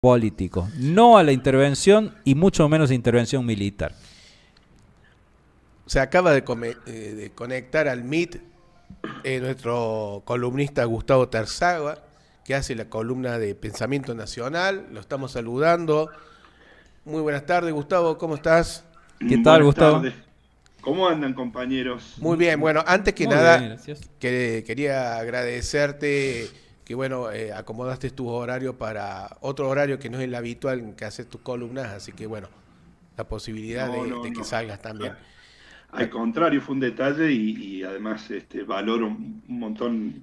político, no a la intervención y mucho menos a intervención militar. Se acaba de conectar al Meet nuestro columnista Gustavo Terzagua, que hace la columna de Pensamiento Nacional. Lo estamos saludando. Muy buenas tardes, Gustavo, ¿cómo estás? ¿Qué tal, Buenas Gustavo? tardes. ¿Cómo andan, compañeros? Muy bien, bueno, antes que Muy bien, nada, gracias. quería agradecerte que, bueno, acomodaste tu horario para otro horario que no es el habitual en que haces tus columnas, así que, bueno, la posibilidad No, no, de que no. salgas también. Al contrario, fue un detalle y además valoro un montón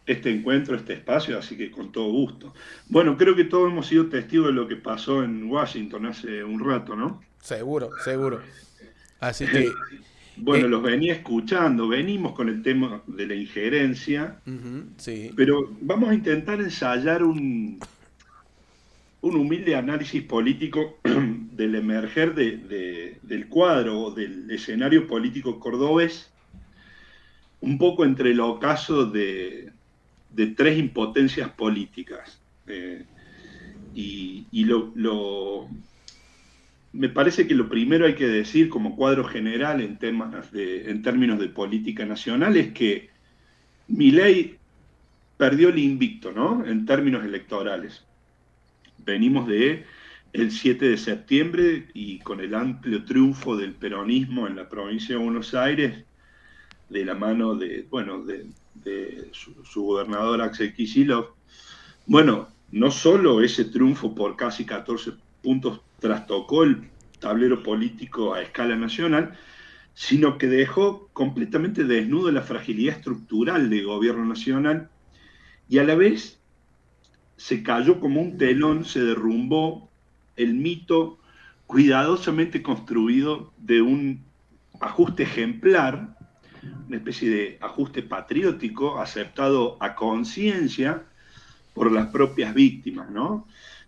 este encuentro, este espacio, así que con todo gusto. Bueno, creo que todos hemos sido testigos de lo que pasó en Washington hace un rato, ¿no? Seguro, seguro. Así que, Bueno, eh, los venía escuchando, venimos con el tema de la injerencia, sí, pero vamos a intentar ensayar un humilde análisis político del emerger del cuadro o del escenario político cordobés, un poco entre el ocaso de tres impotencias políticas. Me parece que lo primero hay que decir como cuadro general en términos de política nacional es que Milei perdió el invicto, ¿no? En términos electorales. Venimos de el 7 de septiembre y con el amplio triunfo del peronismo en la provincia de Buenos Aires, de la mano de su gobernador Axel Kicillof. Bueno, no solo ese triunfo por casi 14 puntos trastocó el tablero político a escala nacional, sino que dejó completamente desnudo la fragilidad estructural del gobierno nacional y a la vez se cayó como un telón, se derrumbó el mito cuidadosamente construido de un ajuste ejemplar, una especie de ajuste patriótico aceptado a conciencia por las propias víctimas, ¿no?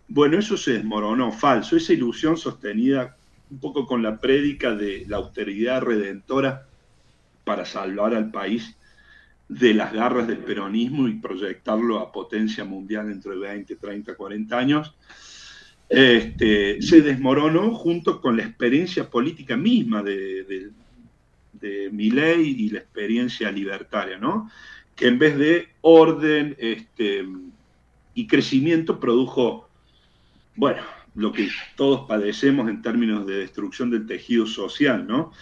Bueno, eso se desmoronó, falso, esa ilusión sostenida un poco con la prédica de la austeridad redentora para salvar al país de las garras del peronismo y proyectarlo a potencia mundial dentro de 20, 30, 40 años, se desmoronó junto con la experiencia política misma de Milei y la experiencia libertaria, ¿no? Que en vez de orden y crecimiento produjo, bueno, lo que todos padecemos en términos de destrucción del tejido social, ¿no?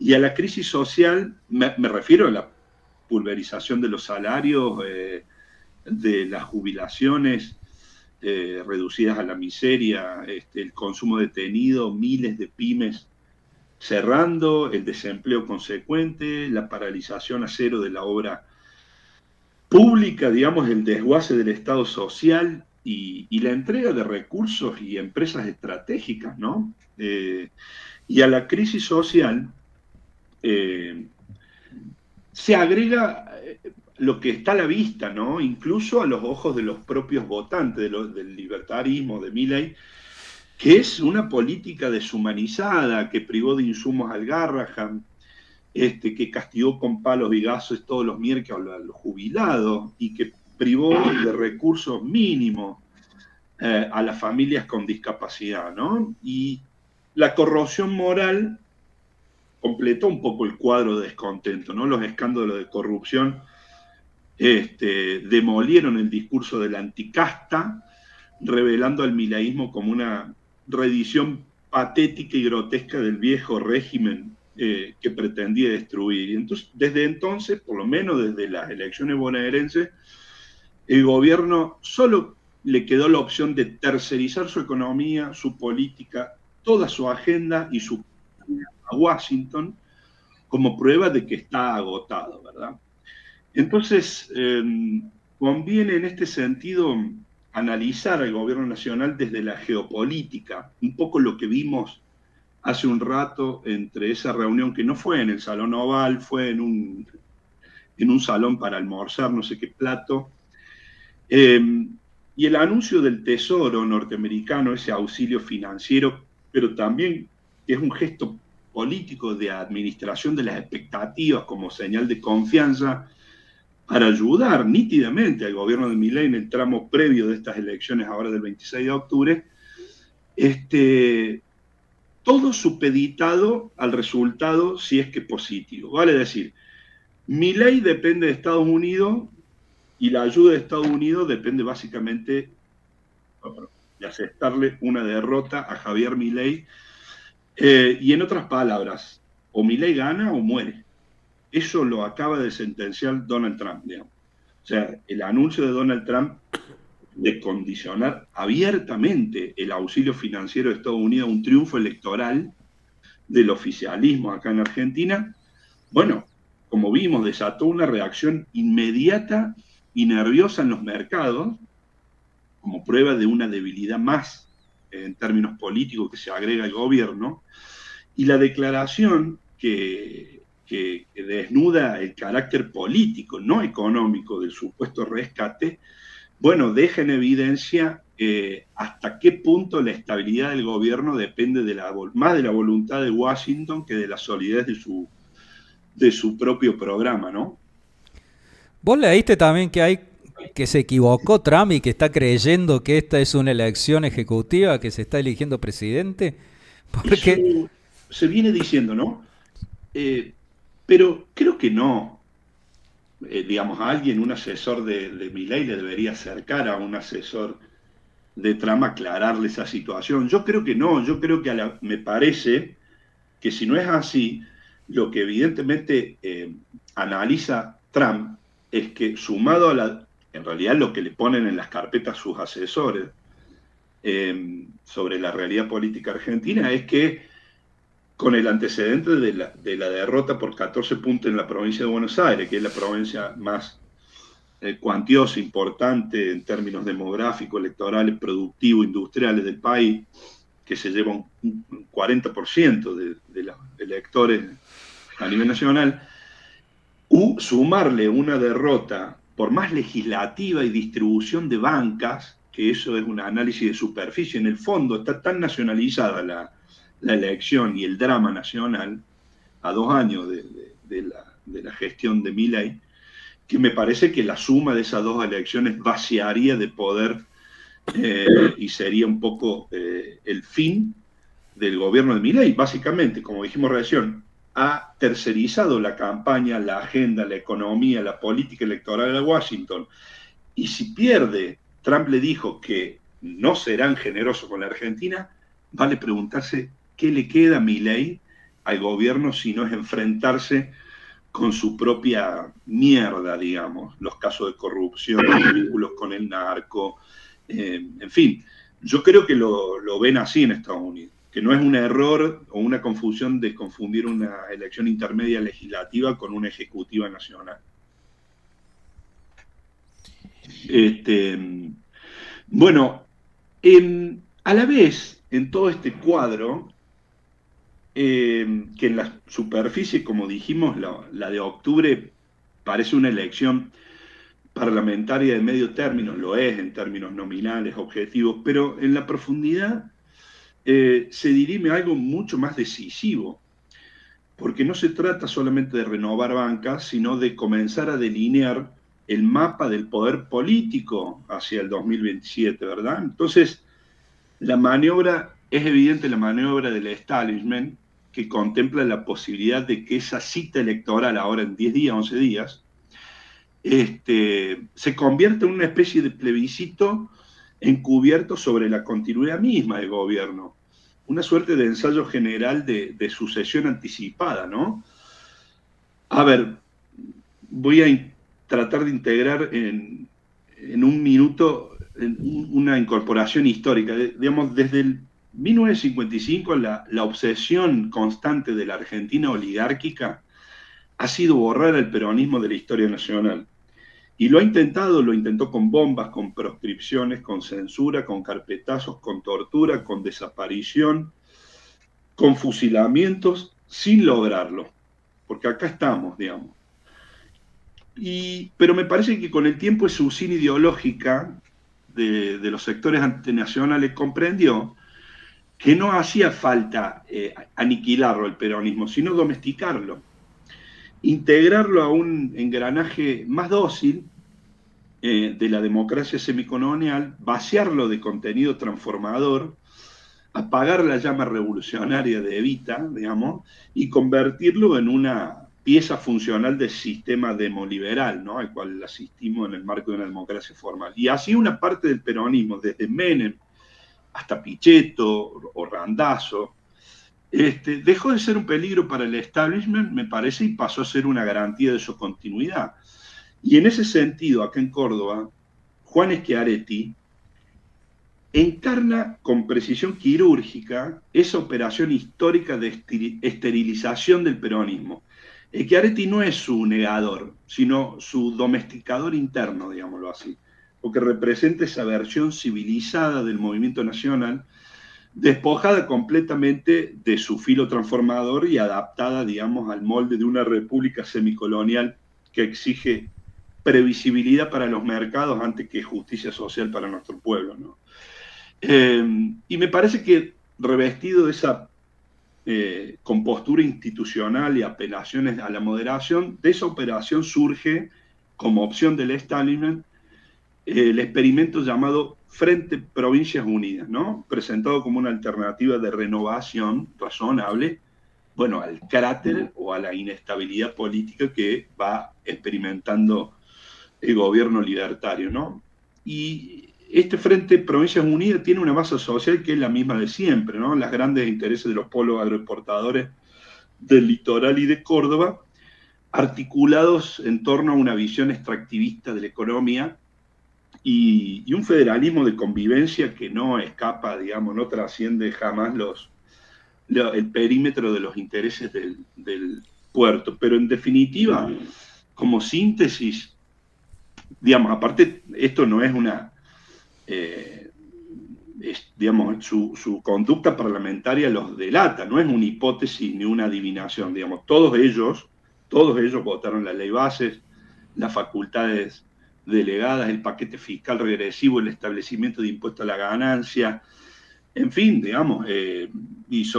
Y a la crisis social me refiero a la pulverización de los salarios, de las jubilaciones reducidas a la miseria, el consumo detenido, miles de pymes cerrando, el desempleo consecuente, la paralización a cero de la obra pública, digamos, el desguace del Estado social y la entrega de recursos y empresas estratégicas, ¿no? Y a la crisis social eh, se agrega lo que está a la vista, ¿no? Incluso a los ojos de los propios votantes del libertarismo, de Milei, que es una política deshumanizada que privó de insumos al Garrahan, que castigó con palos y gases todos los miércoles a los jubilados y que privó de recursos mínimos a las familias con discapacidad, ¿no? Y la corrosión moral completó un poco el cuadro de descontento, ¿no? Los escándalos de corrupción demolieron el discurso de la anticasta, revelando al milaísmo como una reedición patética y grotesca del viejo régimen que pretendía destruir. Y entonces, desde entonces, por lo menos desde las elecciones bonaerenses, el gobierno solo le quedó la opción de tercerizar su economía, su política, toda su agenda y su a Washington como prueba de que está agotado, ¿verdad? Entonces, conviene en este sentido analizar al gobierno nacional desde la geopolítica, un poco lo que vimos hace un rato entre esa reunión que no fue en el Salón Oval, fue en un salón para almorzar, no sé qué plato, eh, y el anuncio del Tesoro norteamericano, ese auxilio financiero, pero también que es un gesto político de administración de las expectativas como señal de confianza para ayudar nítidamente al gobierno de Milei en el tramo previo de estas elecciones ahora del 26 de octubre, todo supeditado al resultado si es que positivo. Vale decir, Milei depende de Estados Unidos y la ayuda de Estados Unidos depende básicamente de aceptarle una derrota a Javier Milei. Y en otras palabras, o Milei gana o muere. Eso lo acaba de sentenciar Donald Trump, digamos. O sea, el anuncio de Donald Trump de condicionar abiertamente el auxilio financiero de Estados Unidos a un triunfo electoral del oficialismo acá en Argentina, bueno, como vimos, desató una reacción inmediata y nerviosa en los mercados, como prueba de una debilidad más en términos políticos que se agrega al gobierno, y la declaración que desnuda el carácter político, no económico, del supuesto rescate, bueno, deja en evidencia hasta qué punto la estabilidad del gobierno depende más de la voluntad de Washington que de la solidez de su propio programa, ¿no? ¿Vos leíste también que se equivocó Trump y que está creyendo que esta es una elección ejecutiva, que se está eligiendo presidente? Porque eso se viene diciendo, ¿no? Pero creo que no. Digamos, a alguien, un asesor de Milei, le debería acercar a un asesor de Trump, aclararle esa situación. Yo creo que no, yo creo que me parece que si no es así, lo que evidentemente analiza Trump es que sumado en realidad lo que le ponen en las carpetas sus asesores sobre la realidad política argentina, es que con el antecedente de la derrota por 14 puntos en la provincia de Buenos Aires, que es la provincia más cuantiosa, importante en términos demográficos, electorales, productivos, industriales del país, que se lleva un 40% de los electores a nivel nacional, sumarle una derrota, por más legislativa y distribución de bancas, que eso es un análisis de superficie, en el fondo está tan nacionalizada la elección y el drama nacional a 2 años de la gestión de Milei, que me parece que la suma de esas 2 elecciones vaciaría de poder y sería un poco el fin del gobierno de Milei. Básicamente, como dijimos recién, ha tercerizado la campaña, la agenda, la economía, la política electoral a Washington. Y si pierde, Trump le dijo que no serán generosos con la Argentina, vale preguntarse qué le queda a Milei al gobierno si no es enfrentarse con su propia mierda, digamos, los casos de corrupción, los vínculos con el narco, en fin. Yo creo que lo ven así en Estados Unidos, que no es un error o una confusión de confundir una elección intermedia legislativa con una ejecutiva nacional. Bueno, a la vez, en todo este cuadro, que en la superficie, como dijimos, la de octubre parece una elección parlamentaria de medio término, lo es en términos nominales, objetivos, pero en la profundidad se dirime algo mucho más decisivo, porque no se trata solamente de renovar bancas, sino de comenzar a delinear el mapa del poder político hacia el 2027, ¿verdad? Entonces, la maniobra, es evidente la maniobra del establishment, que contempla la posibilidad de que esa cita electoral, ahora en 10 días, 11 días, se convierta en una especie de plebiscito encubierto sobre la continuidad misma del gobierno. Una suerte de ensayo general de sucesión anticipada, ¿no? A ver, voy a tratar de integrar en un minuto una incorporación histórica. Digamos, desde el 1955 la obsesión constante de la Argentina oligárquica ha sido borrar el peronismo de la historia nacional. Y lo intentó con bombas, con proscripciones, con censura, con carpetazos, con tortura, con desaparición, con fusilamientos, sin lograrlo. Porque acá estamos, digamos. Pero me parece que con el tiempo esa usina ideológica de los sectores antinacionales comprendió que no hacía falta aniquilarlo el peronismo, sino domesticarlo, integrarlo a un engranaje más dócil de la democracia semicolonial, vaciarlo de contenido transformador apagar la llama revolucionaria de Evita, digamos, y convertirlo en una pieza funcional del sistema demoliberal, ¿no?, al cual asistimos en el marco de una democracia formal. Y así una parte del peronismo, desde Menem hasta Pichetto o Randazzo, dejó de ser un peligro para el establishment, me parece, y pasó a ser una garantía de su continuidad. Y en ese sentido, acá en Córdoba, Juan Schiaretti encarna con precisión quirúrgica esa operación histórica de esterilización del peronismo. Schiaretti no es su negador, sino su domesticador interno, digámoslo así, porque representa esa versión civilizada del movimiento nacional, despojada completamente de su filo transformador y adaptada, digamos, al molde de una república semicolonial que exige previsibilidad para los mercados antes que justicia social para nuestro pueblo, ¿no? Y me parece que revestido de esa compostura institucional y apelaciones a la moderación, de esa operación surge, como opción del establishment, el experimento llamado Frente Provincias Unidas, ¿no?, presentado como una alternativa de renovación razonable, bueno, al cráter o a la inestabilidad política que va experimentando el gobierno libertario, ¿no? Y este Frente Provincias Unidas tiene una base social que es la misma de siempre, ¿no?, los grandes intereses de los polos agroexportadores del litoral y de Córdoba, articulados en torno a una visión extractivista de la economía y un federalismo de convivencia que no escapa, digamos, no trasciende jamás el perímetro de los intereses del puerto. Pero en definitiva, como síntesis, digamos, aparte, esto no es una, digamos, su conducta parlamentaria los delata, no es una hipótesis ni una adivinación, digamos, todos ellos votaron la ley bases, las facultades delegadas, el paquete fiscal regresivo, el establecimiento de impuesto a la ganancia, en fin, digamos, y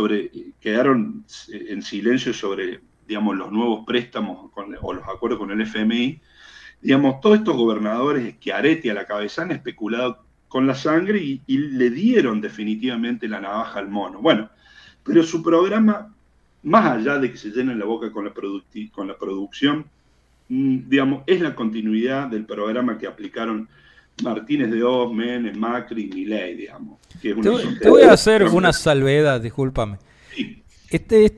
quedaron en silencio sobre, digamos, los nuevos préstamos o los acuerdos con el FMI. Digamos, todos estos gobernadores, Schiaretti a la cabeza, han especulado con la sangre y le dieron definitivamente la navaja al mono. Bueno, pero su programa, más allá de que se llenen la boca con la producción, digamos, es la continuidad del programa que aplicaron Martínez de Hoz, Menem, Macri y Milei, digamos. Que es te voy a hacer una salvedad, discúlpame. Sí.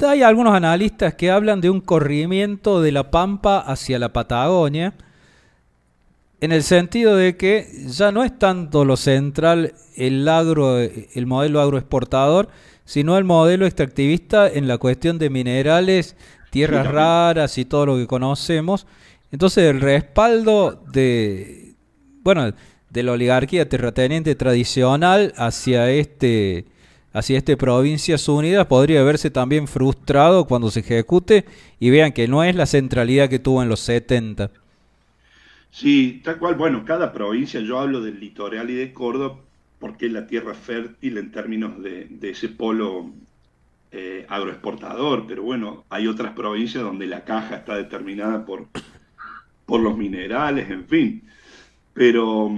Hay algunos analistas que hablan de un corrimiento de la Pampa hacia la Patagonia, en el sentido de que ya no es tanto lo central el modelo agroexportador, sino el modelo extractivista en la cuestión de minerales, tierras raras y todo lo que conocemos. Entonces el respaldo de la oligarquía terrateniente tradicional hacia Provincias Unidas podría verse también frustrado cuando se ejecute y vean que no es la centralidad que tuvo en los 70. Sí, tal cual. Bueno, cada provincia, yo hablo del litoral y de Córdoba porque es la tierra fértil en términos de ese polo agroexportador, pero bueno, hay otras provincias donde la caja está determinada por los minerales, en fin. Pero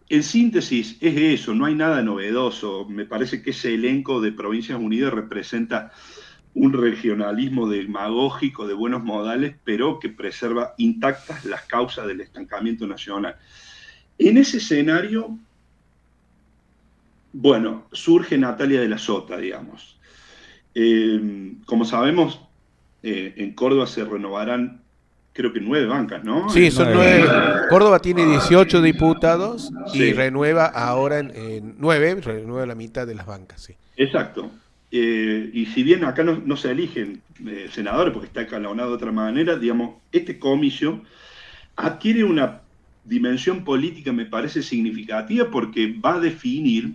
en síntesis es eso, no hay nada novedoso. Me parece que ese elenco de Provincias Unidas representa un regionalismo demagógico de buenos modales, pero que preserva intactas las causas del estancamiento nacional. En ese escenario, bueno, surge Natalia de la Sota, digamos. Como sabemos, en Córdoba se renovarán, creo que 9 bancas, ¿no? Sí, son 9. Córdoba tiene 18 diputados y Sí. renueva ahora en 9, renueva la mitad de las bancas, sí. Exacto. Y si bien acá no se eligen senadores, porque está escalonado de otra manera, digamos, este comicio adquiere una dimensión política, me parece significativa, porque va a definir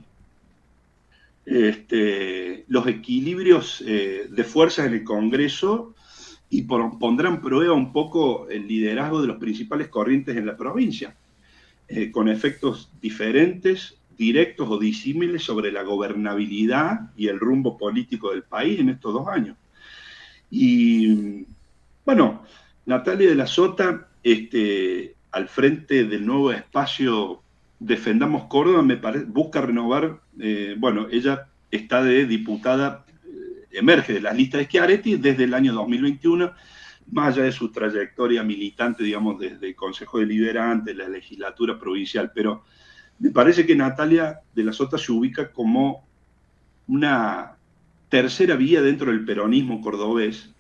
los equilibrios de fuerzas en el Congreso y pondrá en prueba un poco el liderazgo de los principales corrientes en la provincia, con efectos diferentes, directos o disímiles sobre la gobernabilidad y el rumbo político del país en estos 2 años. Y bueno, Natalia de la Sota, al frente del nuevo espacio Defendamos Córdoba, me parece, busca renovar, bueno, ella está de diputada, emerge de las listas de Schiaretti desde el año 2021, más allá de su trayectoria militante, digamos, desde el Consejo Deliberante, la legislatura provincial. Pero me parece que Natalia de la Sota se ubica como una tercera vía dentro del peronismo cordobés,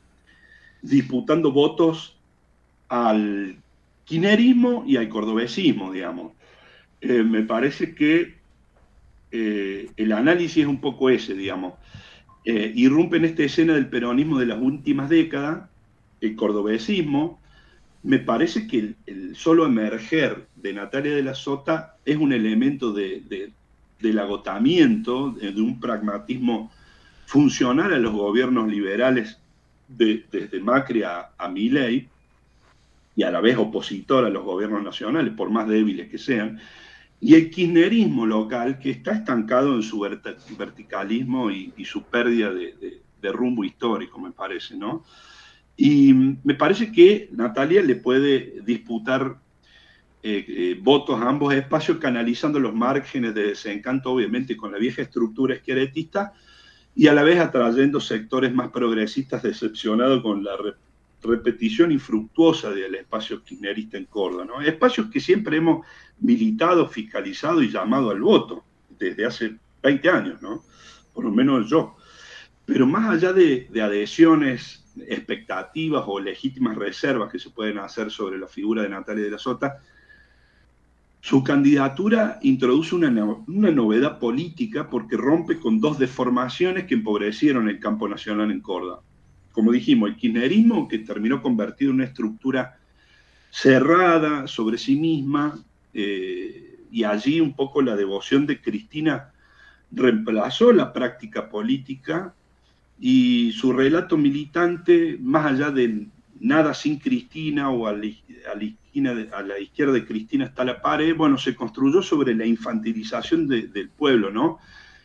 disputando votos al kirchnerismo y al cordobesismo, digamos. Me parece que el análisis es un poco ese, digamos. Irrumpe en esta escena del peronismo de las últimas décadas, el cordobesismo. Me parece que el solo emerger de Natalia de la Sota es un elemento del agotamiento, de un pragmatismo funcional a los gobiernos liberales desde Macri a Milei, y a la vez opositor a los gobiernos nacionales, por más débiles que sean, y el kirchnerismo local, que está estancado en su verticalismo y su pérdida de rumbo histórico, me parece, ¿no? Y me parece que Natalia le puede disputar votos a ambos espacios, canalizando los márgenes de desencanto, obviamente, con la vieja estructura esqueletista, y a la vez atrayendo sectores más progresistas decepcionados con la repetición infructuosa del espacio kirchnerista en Córdoba, ¿no? Espacios que siempre hemos militado, fiscalizado y llamado al voto, desde hace 20 años, ¿no? Por lo menos yo. Pero más allá de adhesiones, expectativas o legítimas reservas que se pueden hacer sobre la figura de Natalia de la Sota, su candidatura introduce una novedad política porque rompe con dos deformaciones que empobrecieron el campo nacional en Córdoba. Como dijimos, el kirchnerismo, que terminó convertido en una estructura cerrada sobre sí misma, y allí un poco la devoción de Cristina reemplazó la práctica política, y su relato militante, más allá de nada sin Cristina o a la izquierda de Cristina está la pared, bueno, se construyó sobre la infantilización del pueblo, ¿no?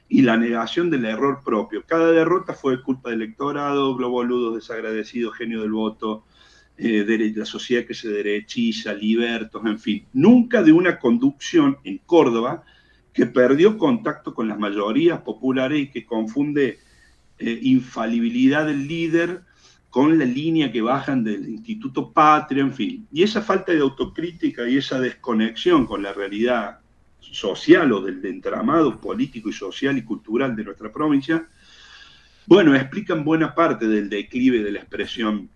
Y la negación del error propio. Cada derrota fue culpa del electorado, globoludos, desagradecidos, genio del voto, de la sociedad que se derechiza, libertos, en fin. Nunca de una conducción en Córdoba que perdió contacto con las mayorías populares y que confunde infalibilidad del líder con la línea que bajan del Instituto Patria, en fin. Y esa falta de autocrítica y esa desconexión con la realidad social o del entramado político y social y cultural de nuestra provincia, bueno, explican buena parte del declive de la expresión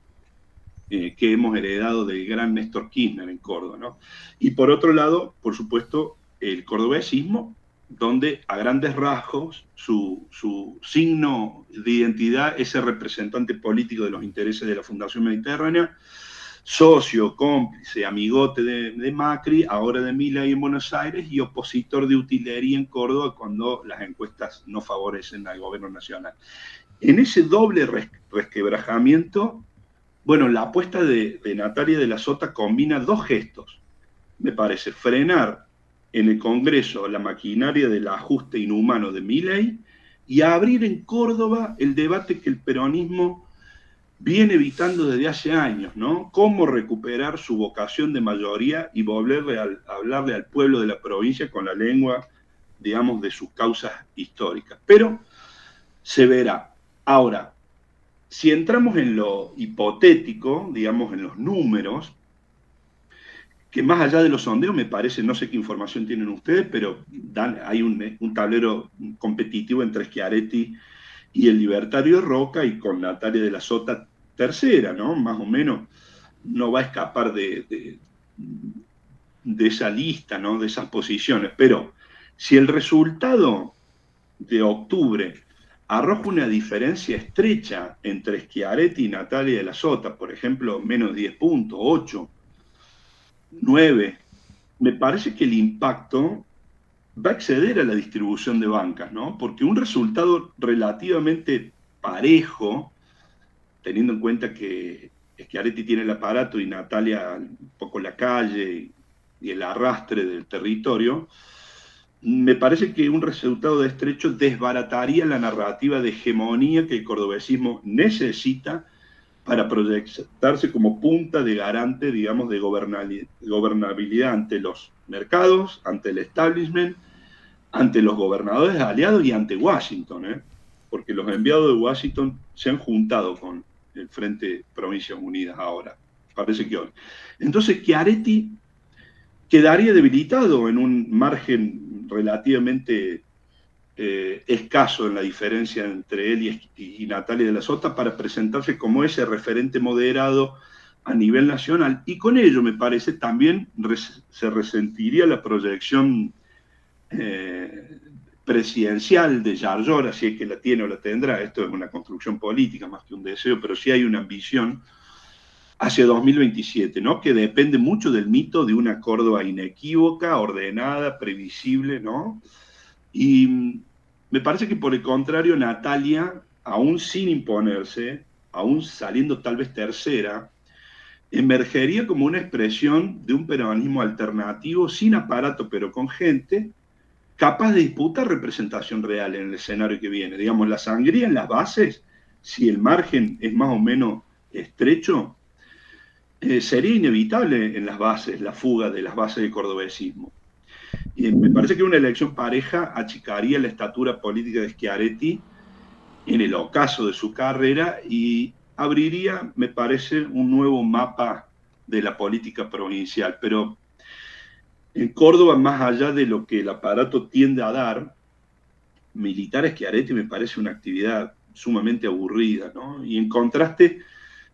que hemos heredado del gran Néstor Kirchner en Córdoba, ¿no? Y por otro lado, por supuesto, el cordobesismo, donde a grandes rasgos su signo de identidad es el representante político de los intereses de la Fundación Mediterránea, socio, cómplice, amigote de Macri, ahora de Milei en Buenos Aires, y opositor de utilería en Córdoba cuando las encuestas no favorecen al gobierno nacional. En ese doble resquebrajamiento, bueno, la apuesta de Natalia de la Sota combina dos gestos, me parece: frenar en el Congreso la maquinaria del ajuste inhumano de Milei y abrir en Córdoba el debate que el peronismo viene evitando desde hace años, ¿no? Cómo recuperar su vocación de mayoría y volverle a hablarle al pueblo de la provincia con la lengua, digamos, de sus causas históricas. Pero se verá. Ahora, si entramos en lo hipotético, digamos, en los números, que más allá de los sondeos, me parece, no sé qué información tienen ustedes, pero hay un tablero competitivo entre Schiaretti y el libertario Roca, y con Natalia de la Sota tercera, ¿no? Más o menos no va a escapar de esa lista, ¿no? De esas posiciones. Pero si el resultado de octubre arroja una diferencia estrecha entre Schiaretti y Natalia de la Sota, por ejemplo, menos 10 puntos, 8, 9, me parece que el impacto va a exceder a la distribución de bancas, ¿no? Porque un resultado relativamente parejo, teniendo en cuenta que Schiaretti tiene el aparato y Natalia un poco la calle y el arrastre del territorio, me parece que un resultado de estrecho desbarataría la narrativa de hegemonía que el cordobesismo necesita para proyectarse como punta de garante, digamos, de gobernabilidad ante los mercados, ante el establishment, ante los gobernadores aliados y ante Washington, porque los enviados de Washington se han juntado con el Frente Provincias Unidas ahora, parece que hoy. Entonces Schiaretti quedaría debilitado en un margen relativamente escaso en la diferencia entre él y Natalia de la Sota para presentarse como ese referente moderado a nivel nacional, y con ello me parece también se resentiría la proyección presidencial de Yarlora, si es que la tiene o la tendrá. Esto es una construcción política más que un deseo, pero sí hay una ambición hacia 2027, ¿no? Que depende mucho del mito de una Córdoba inequívoca, ordenada, previsible, ¿no? Y me parece que por el contrario, Natalia, aún sin imponerse, aún saliendo tal vez tercera, emergería como una expresión de un peronismo alternativo, sin aparato pero con gente, capaz de disputar representación real en el escenario que viene. Digamos, la sangría en las bases, si el margen es más o menos estrecho, sería inevitable en las bases, la fuga de las bases del cordobesismo. Me parece que una elección pareja achicaría la estatura política de Schiaretti en el ocaso de su carrera y abriría, me parece, un nuevo mapa de la política provincial. Pero en Córdoba, más allá de lo que el aparato tiende a dar, militar Schiaretti me parece una actividad sumamente aburrida, ¿no? Y en contraste,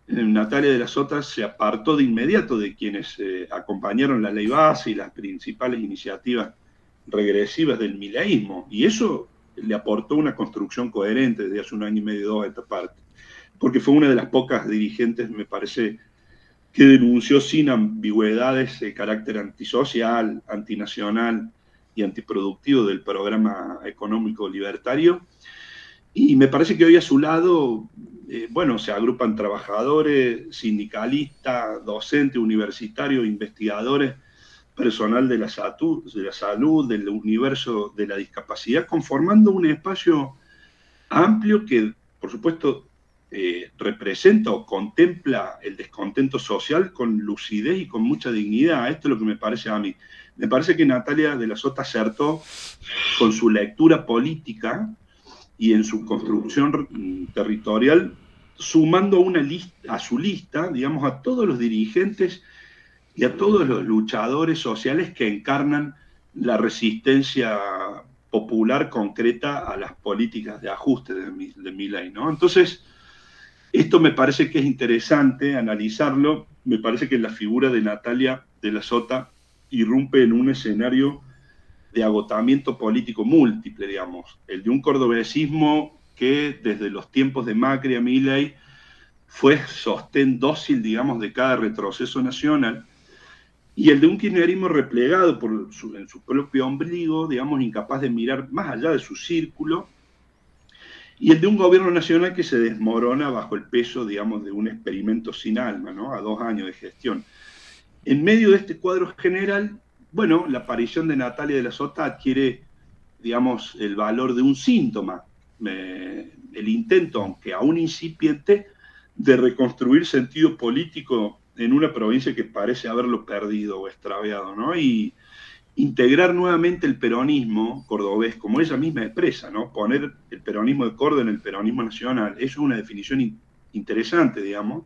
Natalia de la Sota se apartó de inmediato de quienes acompañaron la ley base y las principales iniciativas regresivas del mileísmo, y eso le aportó una construcción coherente desde hace un año y medio, dos a esta parte, porque fue una de las pocas dirigentes, me parece, que denunció sin ambigüedades el carácter antisocial, antinacional y antiproductivo del programa económico libertario. Y me parece que hoy a su lado, bueno, se agrupan trabajadores, sindicalistas, docentes, universitarios, investigadores, personal de la salud, del universo de la discapacidad, conformando un espacio amplio que, por supuesto, representa o contempla el descontento social con lucidez y con mucha dignidad. Esto es lo que me parece a mí. Me parece que Natalia de la Sota acertó con su lectura política y en su construcción territorial, sumando a su lista, digamos, a todos los dirigentes y a todos los luchadores sociales que encarnan la resistencia popular concreta a las políticas de ajuste de Milei, ¿no? Entonces, esto me parece que es interesante analizarlo. Me parece que la figura de Natalia de la Sota irrumpe en un escenario de agotamiento político múltiple, digamos, el de un cordobesismo que desde los tiempos de Macri a Milei fue sostén dócil, digamos, de cada retroceso nacional, y el de un kirchnerismo replegado en su propio ombligo, digamos, incapaz de mirar más allá de su círculo, y el de un gobierno nacional que se desmorona bajo el peso, digamos, de un experimento sin alma, ¿no? A 2 años de gestión. En medio de este cuadro general, bueno, la aparición de Natalia de la Sota adquiere, digamos, el valor de un síntoma, el intento, aunque aún incipiente, de reconstruir sentido político en una provincia que parece haberlo perdido o extraviado, ¿no? Y integrar nuevamente el peronismo cordobés, como ella misma expresa, ¿no? Poner el peronismo de Córdoba en el peronismo nacional, eso es una definición interesante, digamos.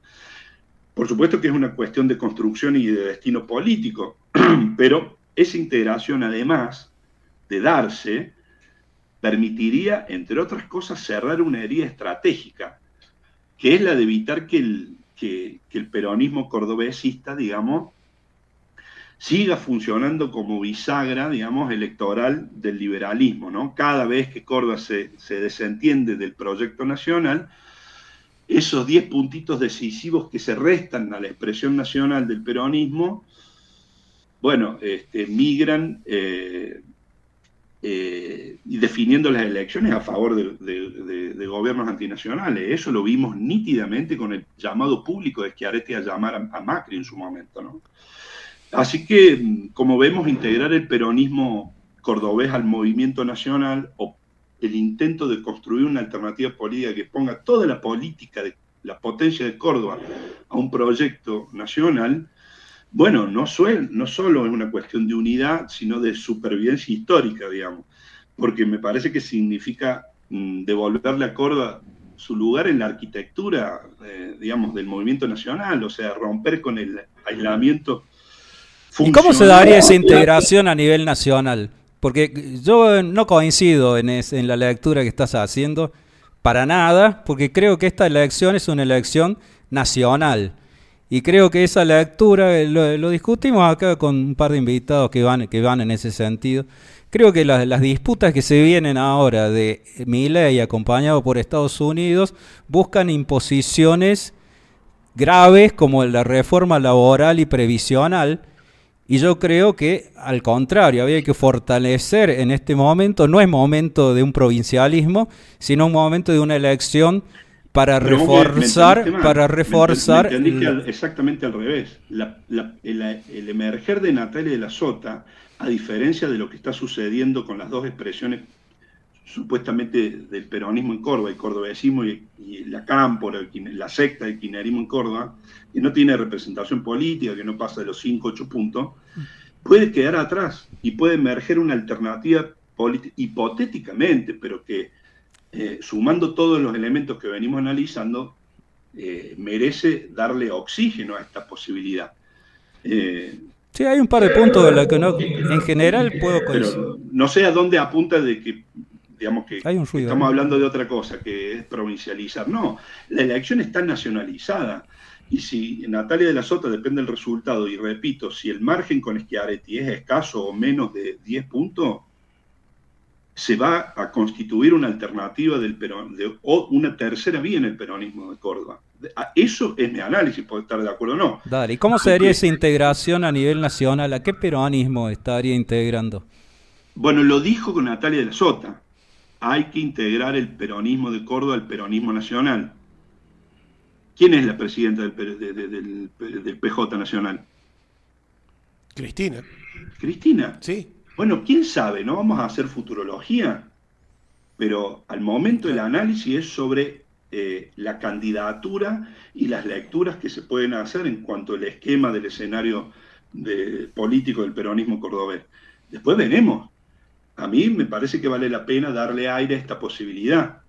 Por supuesto que es una cuestión de construcción y de destino político, pero esa integración, además de darse, permitiría, entre otras cosas, cerrar una herida estratégica, que es la de evitar que el peronismo cordobesista, digamos, siga funcionando como bisagra, digamos, electoral del liberalismo, ¿no? Cada vez que Córdoba se desentiende del proyecto nacional, esos 10 puntitos decisivos que se restan a la expresión nacional del peronismo, bueno, migran y definiendo las elecciones a favor de gobiernos antinacionales. Eso lo vimos nítidamente con el llamado público de Schiaretti a llamar a Macri en su momento, ¿no? Así que, como vemos, integrar el peronismo cordobés al movimiento nacional o el intento de construir una alternativa política que ponga toda la política de la potencia de Córdoba a un proyecto nacional, bueno, no solo es una cuestión de unidad, sino de supervivencia histórica, digamos. porque me parece que significa devolverle a Córdoba su lugar en la arquitectura, digamos, del movimiento nacional, o sea, romper con el aislamiento ¿Y cómo se funcional. daría esa integración a nivel nacional? Porque yo no coincido en la lectura que estás haciendo para nada, porque creo que esta elección es una elección nacional. Y creo que esa lectura, lo discutimos acá con un par de invitados que van en ese sentido. Creo que las disputas que se vienen ahora de Milei acompañado por Estados Unidos buscan imposiciones graves como la reforma laboral y previsional. Y yo creo que, al contrario, había que fortalecer en este momento, no es momento de un provincialismo, sino un momento de una elección para Pero reforzar, me entendí que exactamente al revés. El emerger de Natalia de la Sota, a diferencia de lo que está sucediendo con las dos expresiones supuestamente del peronismo en Córdoba, el cordobesismo y la cámpora, la secta del kirchnerismo en Córdoba, que no tiene representación política, que no pasa de los 5 o 8 puntos, puede quedar atrás y puede emerger una alternativa política, hipotéticamente, pero que sumando todos los elementos que venimos analizando, merece darle oxígeno a esta posibilidad. Sí, hay un par de puntos de los que no, en general puedo coincidir. Pero no sé a dónde apunta de que, digamos que Hay un ruido, estamos ¿no? hablando de otra cosa, que es provincializar. No, la elección está nacionalizada. Y si Natalia de la Sota depende del resultado, y repito, si el margen con Schiaretti es escaso o menos de 10 puntos, se va a constituir una alternativa o una tercera vía en el peronismo de Córdoba. Eso es mi análisis, puede estar de acuerdo o no. Dale, ¿y cómo sería esa integración a nivel nacional? ¿A qué peronismo estaría integrando? Bueno, lo dijo con Natalia de la Sota. Hay que integrar el peronismo de Córdoba al peronismo nacional. ¿Quién es la presidenta del PJ Nacional? Cristina. Cristina. Sí. Bueno, quién sabe, no vamos a hacer futurología, pero al momento el análisis es sobre la candidatura y las lecturas que se pueden hacer en cuanto al esquema del escenario político del peronismo cordobés. Después veremos. A mí me parece que vale la pena darle aire a esta posibilidad.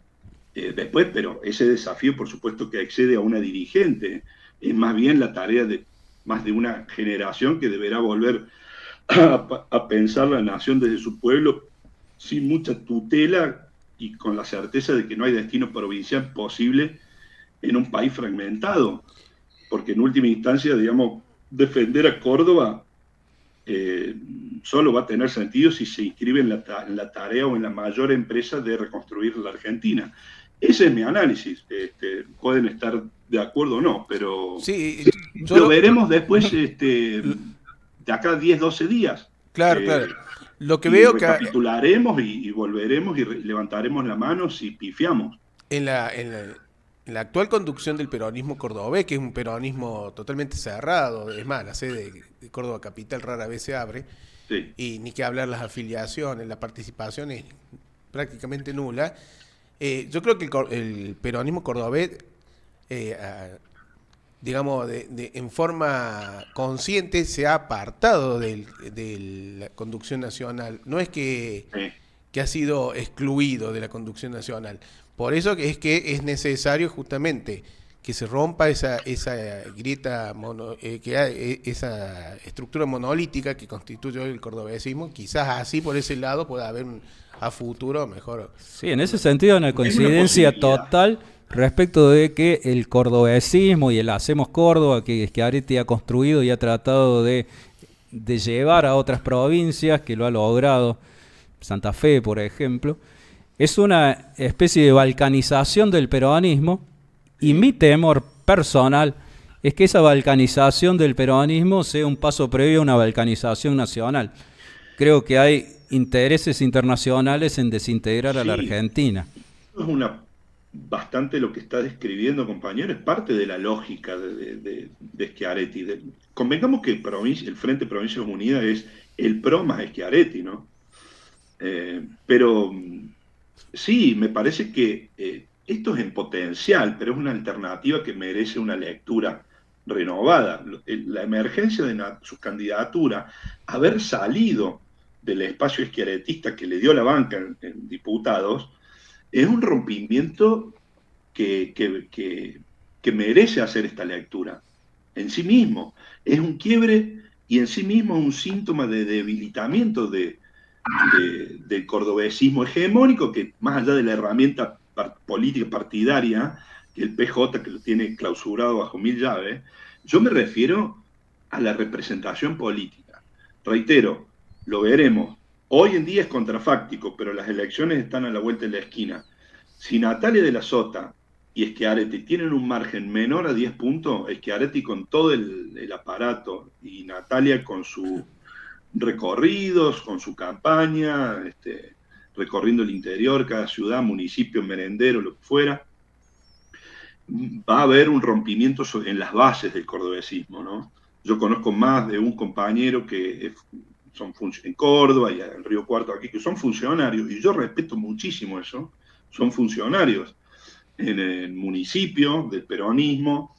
Después, pero ese desafío, por supuesto, que excede a una dirigente. Es más bien la tarea de más de una generación que deberá volver a pensar la nación desde su pueblo sin mucha tutela y con la certeza de que no hay destino provincial posible en un país fragmentado. Porque en última instancia, digamos, defender a Córdoba solo va a tener sentido si se inscribe en la tarea o en la mayor empresa de reconstruir la Argentina. Ese es mi análisis. Pueden estar de acuerdo o no, pero Sí, lo veremos después de acá a 10, 12 días. Claro, claro. Lo que veo que recapitularemos y volveremos y levantaremos la mano si pifiamos. en la actual conducción del peronismo cordobés, que es un peronismo totalmente cerrado, es más, la sede de Córdoba Capital rara vez se abre, Sí. y ni que hablar las afiliaciones, la participación es prácticamente nula. Yo creo que el peronismo cordobés, digamos, en forma consciente se ha apartado de la conducción nacional. No es que ha sido excluido de la conducción nacional. Por eso es que es necesario justamente que se rompa esa grieta, esa estructura monolítica que constituye hoy el cordobesismo. Quizás así por ese lado pueda haber a futuro mejor. Sí, en ese sentido una coincidencia total respecto de que el cordobesismo y el Hacemos Córdoba que Schiaretti ha construido y ha tratado de llevar a otras provincias, que lo ha logrado, Santa Fe por ejemplo, es una especie de balcanización del peronismo, y mi temor personal es que esa balcanización del peronismo sea un paso previo a una balcanización nacional. Creo que hay intereses internacionales en desintegrar a la Argentina. Es bastante lo que está describiendo, compañero, es parte de la lógica de Schiaretti. Convengamos que el Frente Provincias Unidas es el pro más Schiaretti, ¿no? Pero sí, me parece que esto es en potencial, pero es una alternativa que merece una lectura renovada. La emergencia de su candidatura, haber salido del espacio schiarettista que le dio la banca en diputados, es un rompimiento que merece hacer esta lectura. En sí mismo, es un quiebre y en sí mismo es un síntoma de debilitamiento del cordobesismo hegemónico, que más allá de la herramienta política partidaria, que el PJ que lo tiene clausurado bajo 1000 llaves, yo me refiero a la representación política. Reitero, lo veremos. Hoy en día es contrafáctico, pero las elecciones están a la vuelta de la esquina. Si Natalia de la Sota y Schiaretti tienen un margen menor a 10 puntos, Schiaretti con todo el aparato y Natalia con sus recorridos, con su campaña, recorriendo el interior, cada ciudad, municipio, merendero, lo que fuera, va a haber un rompimiento en las bases del cordobesismo, ¿no? Yo conozco más de un compañero que son en Córdoba y en Río Cuarto aquí, que son funcionarios, y yo respeto muchísimo eso, son funcionarios en el municipio del peronismo,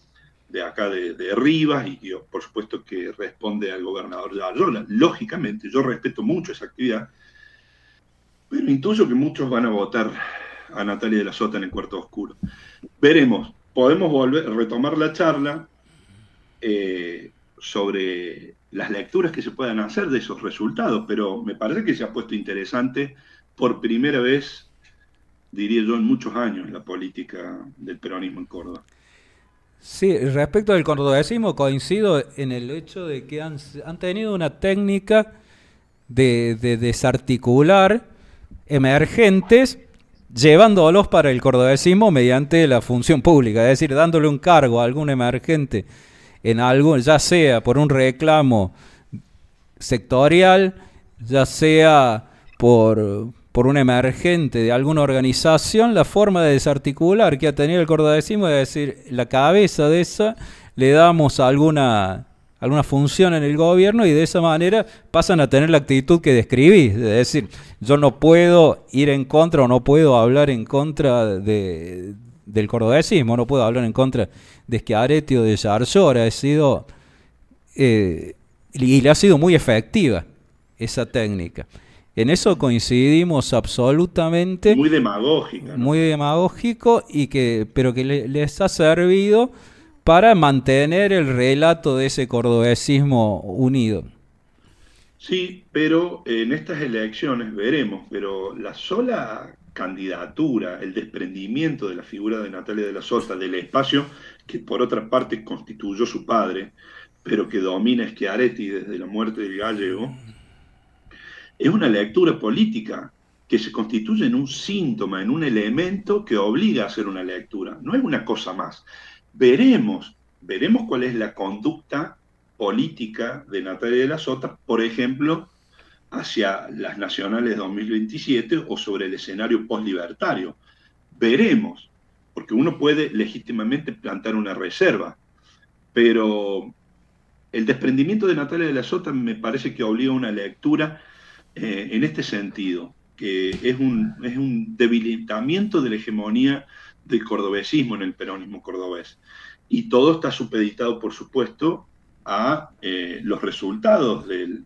de acá de Rivas, y por supuesto que responde al gobernador de Ayola. Lógicamente, yo respeto mucho esa actividad, pero intuyo que muchos van a votar a Natalia de la Sota en el cuarto oscuro. Veremos, podemos retomar la charla sobre las lecturas que se puedan hacer de esos resultados, pero me parece que se ha puesto interesante por primera vez, diría yo, en muchos años, la política del peronismo en Córdoba. Sí, respecto al cordobesismo coincido en el hecho de que han tenido una técnica de desarticular emergentes, llevándolos para el cordobesismo mediante la función pública, es decir, dándole un cargo a algún emergente en algo, ya sea por un reclamo sectorial, ya sea por un emergente de alguna organización. La forma de desarticular que ha tenido el cordobesismo es decir, la cabeza de esa le damos alguna función en el gobierno y de esa manera pasan a tener la actitud que describís, es decir, yo no puedo ir en contra o no puedo hablar en contra del cordobesismo, no puedo hablar en contra de Schiaretti o de Yarlora, y le ha sido muy efectiva esa técnica. En eso coincidimos absolutamente. Muy demagógica, ¿no? Muy demagógico, pero que les ha servido para mantener el relato de ese cordobesismo unido. Sí, pero en estas elecciones veremos, pero la sola candidatura, el desprendimiento de la figura de Natalia de la Sota, del espacio que por otra parte constituyó su padre, pero que domina Schiaretti desde la muerte del gallego, es una lectura política que se constituye en un síntoma, en un elemento que obliga a hacer una lectura, no es una cosa más. Veremos cuál es la conducta política de Natalia de la Sota, por ejemplo, hacia las nacionales 2027 o sobre el escenario postlibertario. Veremos, porque uno puede legítimamente plantar una reserva, pero el desprendimiento de Natalia de la Sota me parece que obliga a una lectura en este sentido, que es un debilitamiento de la hegemonía del cordobesismo en el peronismo cordobés. Y todo está supeditado, por supuesto, a los resultados del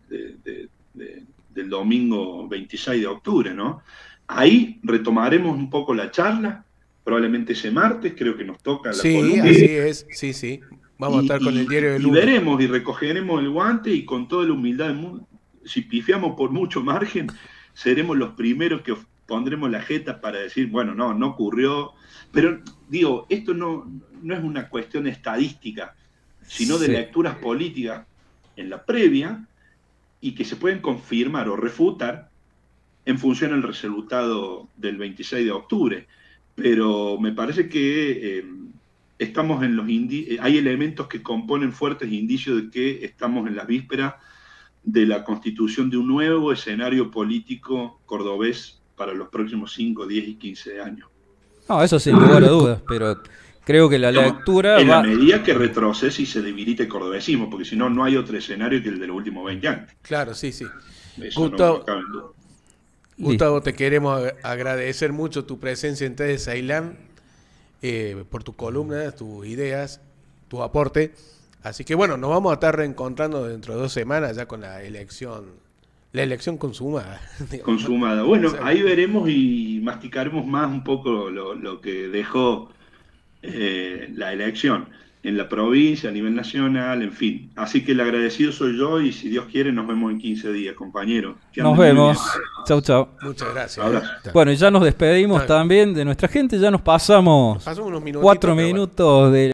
domingo 26 de octubre, ¿no? Ahí retomaremos un poco la charla, probablemente ese martes, creo que nos toca la columna. Sí, así es, sí. Vamos a estar con el diario del lunes. Y veremos y recogeremos el guante y con toda la humildad del mundo, si pifiamos por mucho margen, seremos los primeros que pondremos la jeta para decir, bueno, no ocurrió. Pero digo, esto no es una cuestión estadística, sino de lecturas políticas en la previa y que se pueden confirmar o refutar en función del resultado del 26 de octubre. Pero me parece que estamos en hay elementos que componen fuertes indicios de que estamos en las vísperas de la constitución de un nuevo escenario político cordobés para los próximos 5, 10 y 15 años. No, eso sin lugar a dudas, pero creo que la lectura en la medida que retrocese y se debilite el cordobesismo, porque si no, no hay otro escenario que el de los últimos 20 años. Claro, sí. Eso no cabe en duda. Gustavo, te queremos agradecer mucho tu presencia en TED Ceilán, por tu columna, tus ideas, tu aporte. Así que bueno, nos vamos a estar reencontrando dentro de 2 semanas ya con la elección La elección consumada. consumada. Bueno, Exacto. ahí veremos y masticaremos más un poco lo que dejó la elección en la provincia, a nivel nacional, en fin. Así que el agradecido soy yo y si Dios quiere nos vemos en 15 días, compañeros. Que Nos anden muy bien. vemos. Chau, chau. Muchas gracias. Abrazo. Bueno, y ya nos despedimos Está bien. también de nuestra gente. Ya nos pasamos Pasamos unos minutitos, 4 pero bueno. minutos de